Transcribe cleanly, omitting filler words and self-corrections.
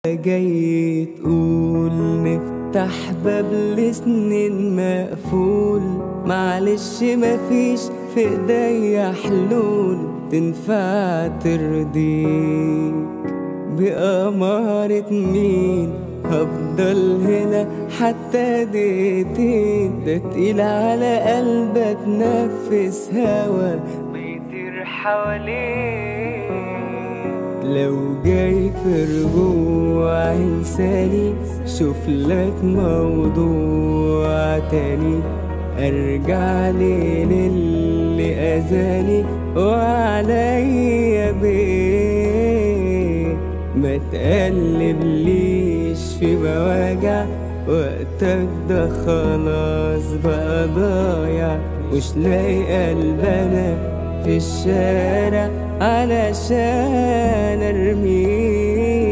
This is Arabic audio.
جاي تقول نفتح باب لسنين مقفول، معلش مفيش في ايديا حلول تنفع ترضيك. بأمارة مين هفضل هنا حتى دقيقتين؟ ده تقيل على قلبك نفس هوا بيطير حواليك. لو جاي في رجوع انساني شوف لك موضوع تاني، ارجع لي للي اذاني وعليا بيه. ما تقلبليش في مواجع، وقتك ده خلاص بقى ضايع. مش لاقي قلبنا في الشارع علشان ارميه.